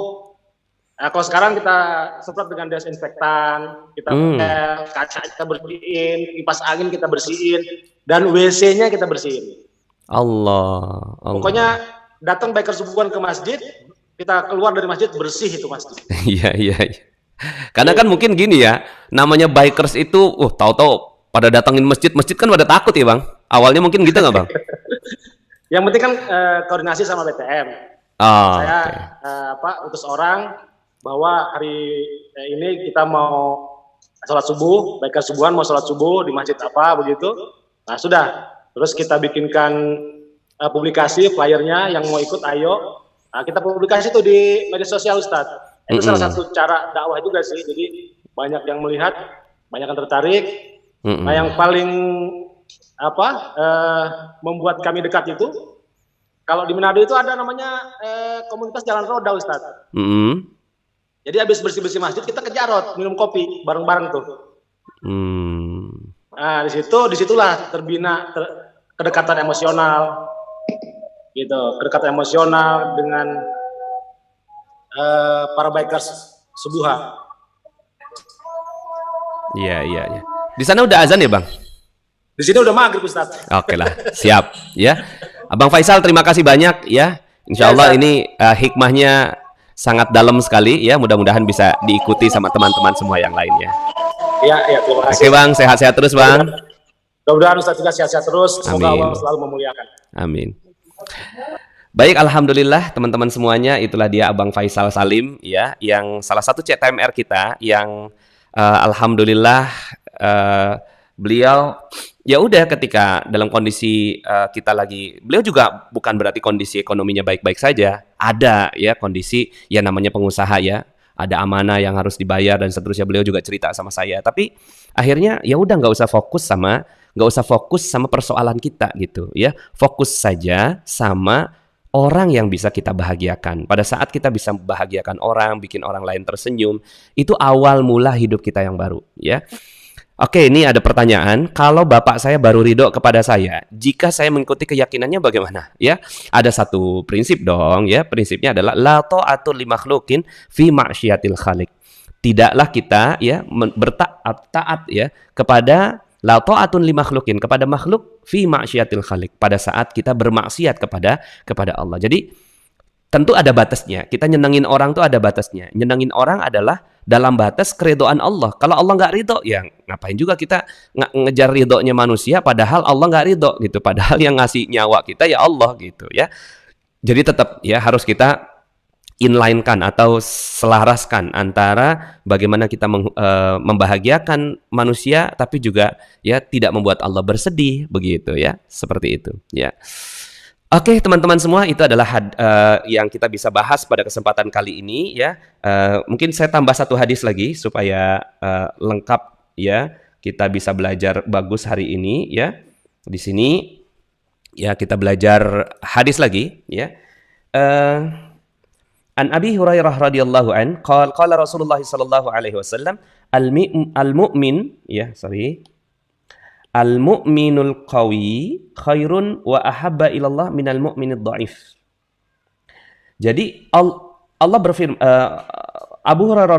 kalau sekarang kita semprot dengan desinfektan, kita pakai kaca kita bersihin, kipas angin kita bersihin, dan WC-nya kita bersihin. Allah. Pokoknya datang biker subuhan ke masjid, kita keluar dari masjid bersih itu masjid. Iya. Karena kan mungkin gini ya, namanya bikers itu, tahu-tahu pada datangin masjid kan pada takut ya Bang. Awalnya mungkin gitu nggak Bang? Yang penting kan koordinasi sama BTM. Saya utus orang bahwa hari ini kita mau sholat subuh, biker subuhan mau sholat subuh di masjid apa begitu. Nah sudah. Terus kita bikinkan publikasi flyernya, yang mau ikut ayo. Nah, kita publikasi itu di media sosial Ustadz. Itu salah satu cara dakwah juga sih. Jadi banyak yang melihat, banyak yang tertarik. Nah, yang paling membuat kami dekat itu, kalau di Manado itu ada namanya komunitas jalan roda Ustadz. Jadi habis bersih-bersih masjid kita ke Jarot minum kopi bareng-bareng tuh. Nah, disitulah terbina kedekatan emosional, gitu, kedekatan emosional dengan para bikers subuha. Iya. Di sana udah azan ya Bang? Di sini udah maghrib Ustaz. Oke lah, siap ya. Abang Faisal terima kasih banyak ya. Insya Allah ini hikmahnya sangat dalam sekali ya. Mudah-mudahan bisa diikuti sama teman-teman semua yang lainnya. Iya, terima kasih. Oke Bang, sehat-sehat terus Bang. Mudah-mudahan Ustaz juga sehat-sehat terus. Semoga Allah selalu memuliakan. Amin. Baik, alhamdulillah teman-teman semuanya, itulah dia Abang Faisal Salim ya, yang salah satu CTMR kita yang alhamdulillah beliau ya udah ketika dalam kondisi beliau juga bukan berarti kondisi ekonominya baik-baik saja, ada ya kondisi ya namanya pengusaha ya, ada amanah yang harus dibayar dan seterusnya. Beliau juga cerita sama saya, tapi akhirnya ya udah nggak usah fokus sama persoalan kita gitu ya, fokus saja sama orang yang bisa kita bahagiakan. Pada saat kita bisa bahagiakan orang, bikin orang lain tersenyum, itu awal mula hidup kita yang baru ya. Oke, ini ada pertanyaan. Kalau bapak saya baru ridho kepada saya, jika saya mengikuti keyakinannya bagaimana? Ya, ada satu prinsip dong. Ya, prinsipnya adalah la ta'atul li makhluqin fi ma'syiatil khaliq. Tidaklah kita ya taat ya kepada la ta'atun li makhluqin, kepada makhluk fi ma'syiatil khaliq, pada saat kita bermaksiat kepada Allah. Jadi tentu ada batasnya. Kita nyenengin orang tuh ada batasnya. Nyenengin orang adalah dalam batas keridhaan Allah. Kalau Allah nggak ridho, ya ngapain juga kita ngejar ridhonya manusia, padahal Allah nggak ridho gitu. Padahal yang ngasih nyawa kita ya Allah gitu ya. Jadi tetap ya harus kita inline-kan atau selaraskan antara bagaimana kita membahagiakan manusia, tapi juga ya tidak membuat Allah bersedih, begitu ya, seperti itu ya. Oke teman-teman semua, itu adalah yang kita bisa bahas pada kesempatan kali ini ya. Mungkin saya tambah satu hadis lagi supaya lengkap ya, kita bisa belajar bagus hari ini ya. Di sini ya kita belajar hadis lagi ya. An Abi Hurairah radhiyallahu an qala Rasulullah sallallahu alaihi wasallam al-mu'minul qawi khairun wa ahabba ilallah minal mu'minid dhaif. Jadi Allah berfirman, Abu Hurairah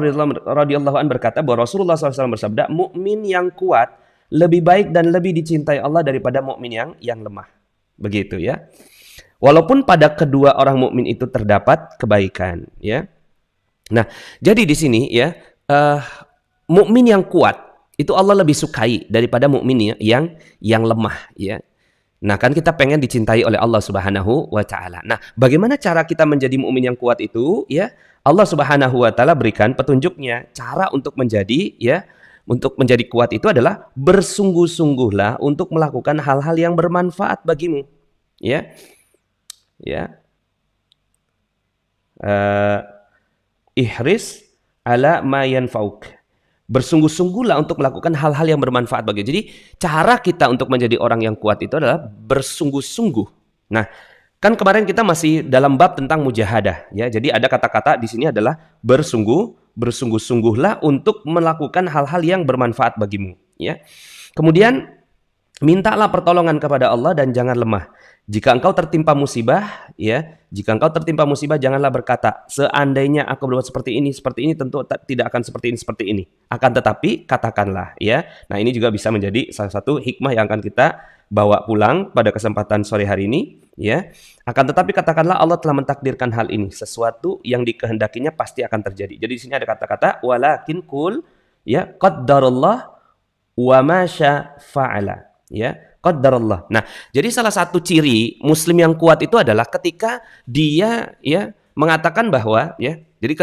radhiyallahu an berkata bahwa Rasulullah SAW bersabda, mukmin yang kuat lebih baik dan lebih dicintai Allah daripada mukmin yang lemah. Begitu ya. Walaupun pada kedua orang mukmin itu terdapat kebaikan, ya. Nah, jadi di sini ya, mukmin yang kuat itu Allah lebih sukai daripada mukmin yang lemah, ya. Nah, kan kita pengen dicintai oleh Allah Subhanahu wa taala. Nah, bagaimana cara kita menjadi mukmin yang kuat itu, ya? Allah Subhanahu wa taala berikan petunjuknya. Cara untuk menjadi kuat itu adalah bersungguh-sungguhlah untuk melakukan hal-hal yang bermanfaat bagimu, ya. Ya, ihris ala ma yanfauk. Bersungguh-sungguhlah untuk melakukan hal-hal yang bermanfaat bagi. Jadi cara kita untuk menjadi orang yang kuat itu adalah bersungguh-sungguh. Nah, kan kemarin kita masih dalam bab tentang mujahadah, ya. Jadi ada kata-kata di sini adalah bersungguh-sungguhlah untuk melakukan hal-hal yang bermanfaat bagimu, ya. Kemudian mintalah pertolongan kepada Allah dan jangan lemah. Jika engkau tertimpa musibah, ya, janganlah berkata, seandainya aku berbuat seperti ini tentu tidak akan seperti ini. Akan tetapi katakanlah, ya. Nah, ini juga bisa menjadi salah satu hikmah yang akan kita bawa pulang pada kesempatan sore hari ini, ya. Akan tetapi katakanlah Allah telah mentakdirkan hal ini, sesuatu yang dikehendakinya pasti akan terjadi. Jadi di sini ada kata-kata walakin kul, ya, qaddarallah wa ma syaa fa'ala, ya. Qaddarallah. Nah, jadi salah satu ciri muslim yang kuat itu adalah ketika dia ya mengatakan bahwa ya, jadi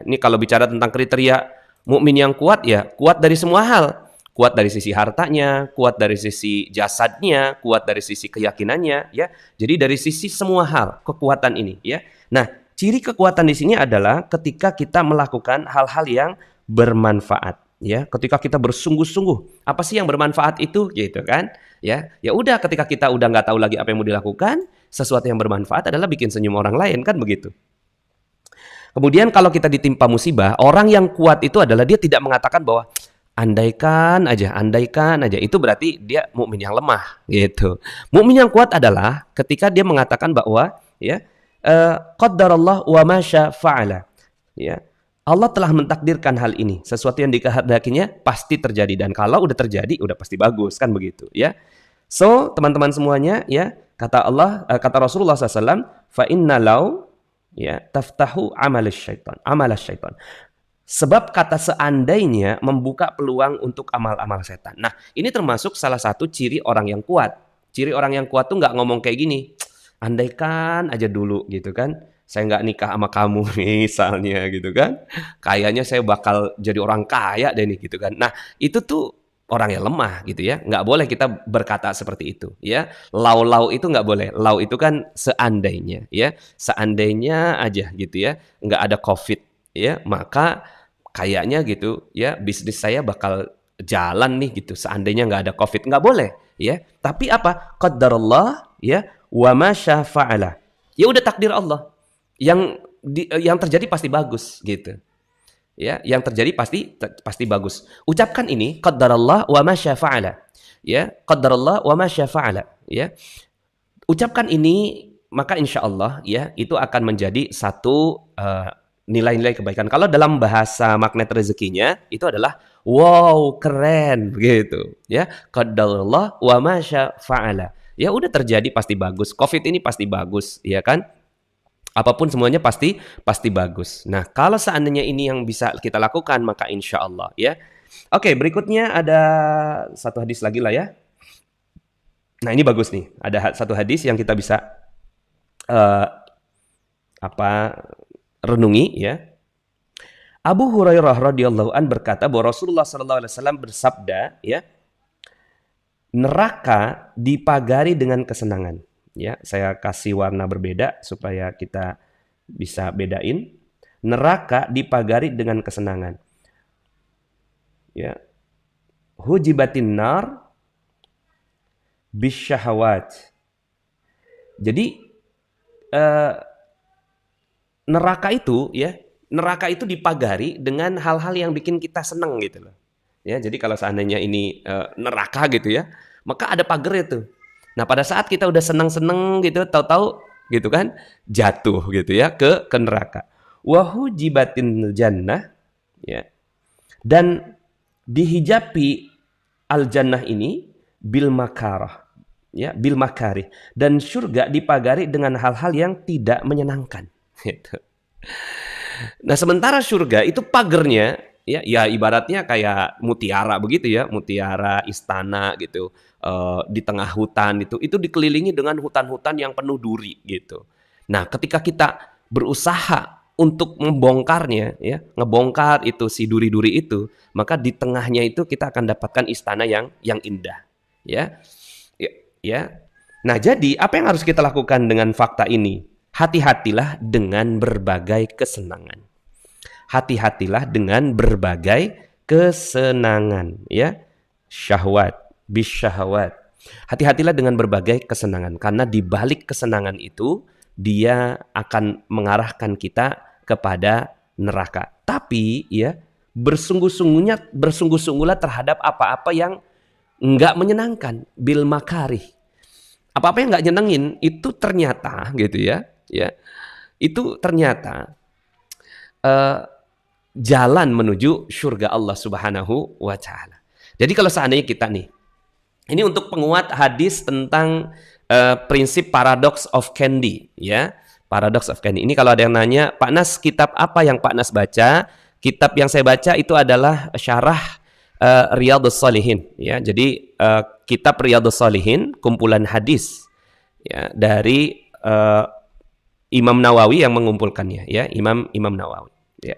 ini kalau bicara tentang kriteria mukmin yang kuat, ya kuat dari semua hal. Kuat dari sisi hartanya, kuat dari sisi jasadnya, kuat dari sisi keyakinannya, ya. Jadi dari sisi semua hal kekuatan ini, ya. Nah, ciri kekuatan di sini adalah ketika kita melakukan hal-hal yang bermanfaat. Ya, ketika kita bersungguh-sungguh, apa sih yang bermanfaat itu, gitu kan? Ya udah, ketika kita udah nggak tahu lagi apa yang mau dilakukan, sesuatu yang bermanfaat adalah bikin senyum orang lain, kan begitu. Kemudian kalau kita ditimpa musibah, orang yang kuat itu adalah dia tidak mengatakan bahwa andaikan aja, itu berarti dia mukmin yang lemah, gitu. Mukmin yang kuat adalah ketika dia mengatakan bahwa ya qaddarallah wa ma syaa fa'ala, ya. Allah telah mentakdirkan hal ini, sesuatu yang dikehendakinya pasti terjadi, dan kalau udah terjadi udah pasti bagus, kan begitu, ya. So teman-teman semuanya, ya, kata Rasulullah SAW, fa inna law, Ya, taftahu amalas syaitan. Sebab kata seandainya membuka peluang untuk amal-amal setan. Nah, ini termasuk salah satu ciri orang yang kuat. Ciri orang yang kuat tuh nggak ngomong kayak gini, andaikan aja dulu gitu kan, saya nggak nikah sama kamu misalnya gitu kan, kayaknya saya bakal jadi orang kaya deh nih gitu kan. Nah, itu tuh orang yang lemah gitu ya. Nggak boleh kita berkata seperti itu ya. Lau-lau itu nggak boleh. Lau itu kan seandainya ya. Seandainya aja gitu ya, nggak ada COVID ya, maka kayaknya gitu ya bisnis saya bakal jalan nih gitu seandainya nggak ada COVID. Nggak boleh ya. Tapi apa? Qadarullah ya wa ma syafa'ala. Ya udah takdir Allah. Yang terjadi pasti bagus gitu. Ya, yang terjadi pasti bagus. Ucapkan ini qadarullah wa ma syafa'ala. Ya, qadarullah wa ma syafa'ala ya. Ucapkan ini maka insyaallah ya itu akan menjadi satu nilai-nilai kebaikan. Kalau dalam bahasa magnet rezekinya itu adalah wow, keren gitu ya. Qadarullah wa ma syafa'ala. Ya udah terjadi pasti bagus. Covid ini pasti bagus, ya kan? Apapun semuanya pasti bagus. Nah, kalau seandainya ini yang bisa kita lakukan maka insya Allah ya. Oke, berikutnya ada satu hadis lagi lah ya. Nah, ini bagus nih. Ada satu hadis yang kita bisa renungi ya. Abu Hurairah radhiyallahu an berkata bahwa Rasulullah sallallahu alaihi wasallam bersabda ya, neraka dipagari dengan kesenangan. Ya, saya kasih warna berbeda supaya kita bisa bedain. Neraka dipagari dengan kesenangan. Ya. Hujibatin nar bisyahawat. Jadi neraka itu ya, neraka itu dipagari dengan hal-hal yang bikin kita senang gitu loh. Ya, jadi kalau seandainya ini neraka gitu ya, maka ada pagar itu. Nah, pada saat kita udah senang-senang gitu, tahu-tahu gitu kan, jatuh gitu ya ke neraka. Wa hujibatin jannah ya. Dan dihijabi al-jannah ini bil makarah ya, bil makarih, dan surga dipagari dengan hal-hal yang tidak menyenangkan gitu. Nah, sementara surga itu pagernya ya ibaratnya kayak mutiara begitu ya, mutiara istana gitu. Di tengah hutan itu dikelilingi dengan hutan-hutan yang penuh duri gitu. Nah, ketika kita berusaha untuk membongkarnya ya, ngebongkar itu si duri-duri itu, maka di tengahnya itu kita akan dapatkan istana yang indah ya. Ya. Nah, jadi apa yang harus kita lakukan dengan fakta ini? Hati-hatilah dengan berbagai kesenangan. Hati-hatilah dengan berbagai kesenangan ya. Syahwat, bisyahwat. Hati-hatilah dengan berbagai kesenangan, karena di balik kesenangan itu dia akan mengarahkan kita kepada neraka. Tapi ya, bersungguh-sungguhlah terhadap apa-apa yang enggak menyenangkan, bil makarih. Apa-apa yang enggak nyenengin itu ternyata gitu ya, itu ternyata jalan menuju surga Allah Subhanahu wa taala. Jadi kalau seandainya kita nih, ini untuk penguat hadis tentang prinsip paradox of candy ya. Paradox of candy. Ini kalau ada yang nanya, Pak Nas, kitab apa yang Pak Nas baca? Kitab yang saya baca itu adalah syarah Riyadhus Shalihin ya. Jadi kitab Riyadhus Shalihin kumpulan hadis ya dari Imam Nawawi yang mengumpulkannya ya, Imam Nawawi ya.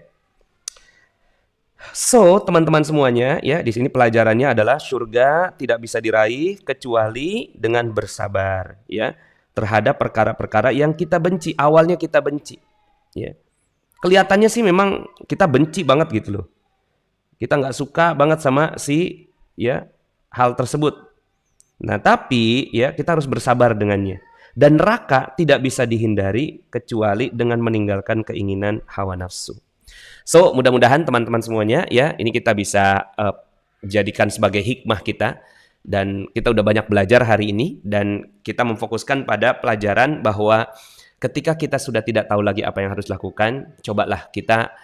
So, teman-teman semuanya ya, di sini pelajarannya adalah surga tidak bisa diraih kecuali dengan bersabar ya terhadap perkara-perkara yang kita benci. Awalnya kita benci ya. Kelihatannya sih memang kita benci banget gitu loh. Kita nggak suka banget sama si ya hal tersebut. Nah, tapi ya kita harus bersabar dengannya. Dan neraka tidak bisa dihindari kecuali dengan meninggalkan keinginan hawa nafsu. So, mudah-mudahan teman-teman semuanya ya, ini kita bisa jadikan sebagai hikmah kita, dan kita udah banyak belajar hari ini, dan kita memfokuskan pada pelajaran bahwa ketika kita sudah tidak tahu lagi apa yang harus lakukan, cobalah kita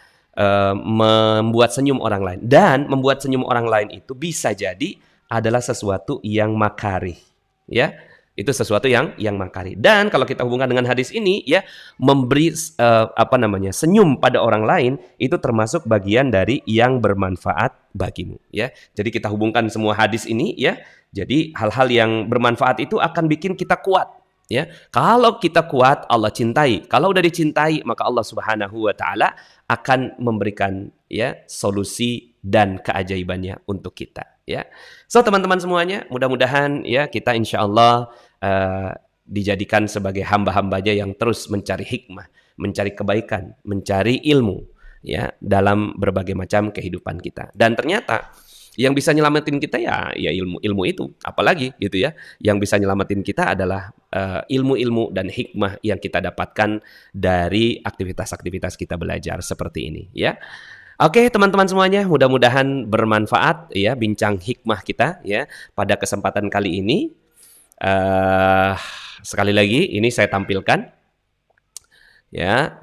membuat senyum orang lain. Dan membuat senyum orang lain itu bisa jadi adalah sesuatu yang makarih ya. Itu sesuatu yang mangkari. Dan kalau kita hubungkan dengan hadis ini, ya, memberi senyum pada orang lain itu termasuk bagian dari yang bermanfaat bagimu, ya. Jadi kita hubungkan semua hadis ini, ya. Jadi hal-hal yang bermanfaat itu akan bikin kita kuat, ya. Kalau kita kuat, Allah cintai. Kalau udah dicintai, maka Allah Subhanahu wa taala akan memberikan, ya, solusi dan keajaibannya untuk kita, ya. So teman-teman semuanya, mudah-mudahan, ya, kita insyaallah dijadikan sebagai hamba-hambanya yang terus mencari hikmah, mencari kebaikan, mencari ilmu, ya, dalam berbagai macam kehidupan kita. Dan ternyata yang bisa nyelamatin kita ya ilmu itu, apalagi gitu ya. Yang bisa nyelamatin kita adalah ilmu-ilmu dan hikmah yang kita dapatkan dari aktivitas-aktivitas kita belajar seperti ini, ya. Oke, teman-teman semuanya, mudah-mudahan bermanfaat, ya, bincang hikmah kita, ya, pada kesempatan kali ini. Sekali lagi ini saya tampilkan, ya,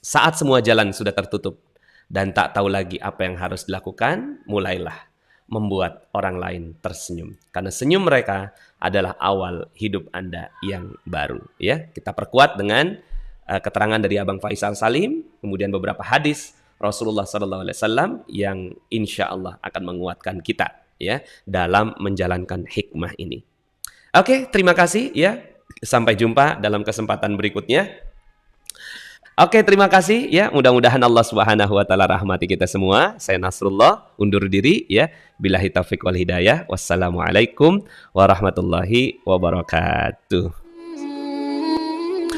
saat semua jalan sudah tertutup dan tak tahu lagi apa yang harus dilakukan, mulailah membuat orang lain tersenyum, karena senyum mereka adalah awal hidup Anda yang baru, ya. Kita perkuat dengan keterangan dari Abang Faisal Salim, kemudian beberapa hadis Rasulullah SAW yang insya Allah akan menguatkan kita, ya, dalam menjalankan hikmah ini. Oke, terima kasih, ya. Sampai jumpa dalam kesempatan berikutnya. Oke, terima kasih, ya. Mudah-mudahan Allah Subhanahu wa taala rahmati kita semua. Saya Nasrullah undur diri, ya. Billahi taufiq wal hidayah. Wassalamualaikum warahmatullahi wabarakatuh.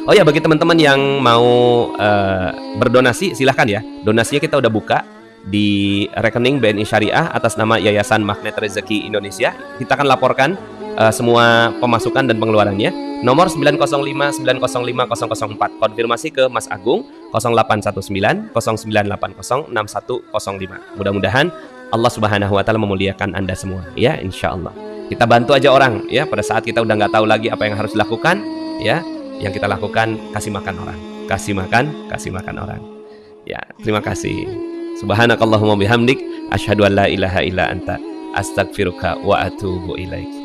Oh ya, bagi teman-teman yang mau berdonasi, silahkan, ya. Donasinya kita udah buka di rekening BNI Syariah atas nama Yayasan Magnet Rezeki Indonesia. Kita akan laporkan semua pemasukan dan pengeluarannya. Nomor 905-905-004. Konfirmasi ke Mas Agung 0819-0980-6105. Mudah-mudahan Allah Subhanahu wa taala memuliakan Anda semua, ya, insya Allah. Kita bantu aja orang, ya, pada saat kita udah nggak tahu lagi apa yang harus dilakukan, ya. Yang kita lakukan, kasih makan orang. Kasih makan orang. Ya, terima kasih. Subhanakallahumma bihamdik, asyhadu an la ilaha illa anta, astaghfiruka wa atubu ilaik.